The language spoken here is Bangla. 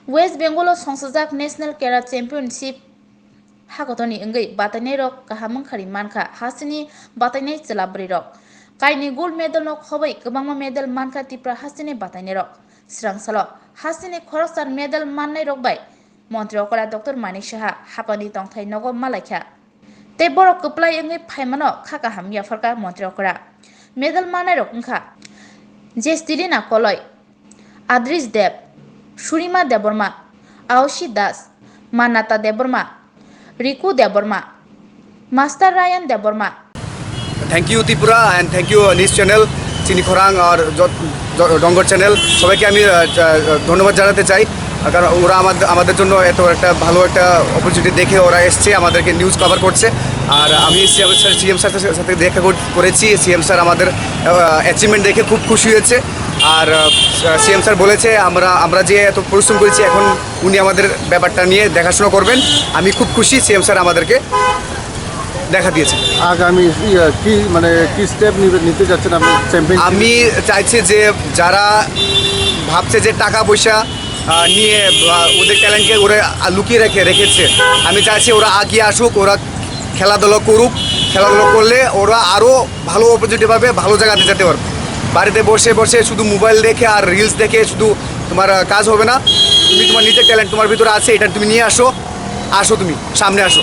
West Bengal songsajak National Kera Championship hakotoni engei batainai rok kahamung khari mankha hasini batainai chelabri rok kaini gold medal nok hobai kwbangma medal mankha tipra hasini batainai rok srangsalo hasini khoroksan medal mannai rok bai মন্ত্রী অকরা ডক্টর Malaikha হাপানি তংথাই নগর Malaikha তে বড় কপ্লাই engei phaimano khaka hamya farka মন্ত্রী অকরা medal manai rok wngkha Jestirina Koloi Adris Dev Surima Deborma Aushi Das Manata Deborma Riku Deborma Master Ryan Deborma thank you Tripura and thank you news channel চিনি খরাং আর ডঙ্গর চ্যানেল সবাইকে আমি ধন্যবাদ জানাতে চাই কারণ ওরা আমাদের জন্য এত একটা ভালো একটা অপরচুনিটি দেখে ওরা এসছে আমাদেরকে নিউজ কভার করছে আর আমি সিএম স্যারের সাথে দেখা করেছি সিএম স্যার আমাদের অ্যাচিভমেন্ট দেখে খুব খুশি হয়েছে আর সিএম স্যার বলেছে আমরা যে এত পরিশ্রম করেছি এখন উনি আমাদের ব্যাপারটা নিয়ে দেখাশোনা করবেন আমি খুব খুশি সিএম স্যার আমাদেরকে দেখা দিয়েছে আগামী কি মানে কি স্টেপ নিতে যাচ্ছেন আপনি চ্যাম্পিয়ন আমি চাইছি যে যারা ভাবছে যে টাকা পয়সা নিয়ে ওদের ট্যালেন্টকে ওরা লুকিয়ে রেখেছে আমি চাইছি ওরা আগিয়ে আসুক ওরা খেলাধুলা করুক খেলাধুলা করলে ওরা আরও ভালো অপরচুনিটি পাবে ভালো জায়গাতে যেতে পারবে বাড়িতে বসে বসে শুধু মোবাইল দেখে আর রিলস দেখে শুধু তোমার কাজ হবে না তুমি তোমার নিজের ট্যালেন্ট তোমার ভিতরে আছে এটা তুমি নিয়ে আসো তুমি সামনে আসো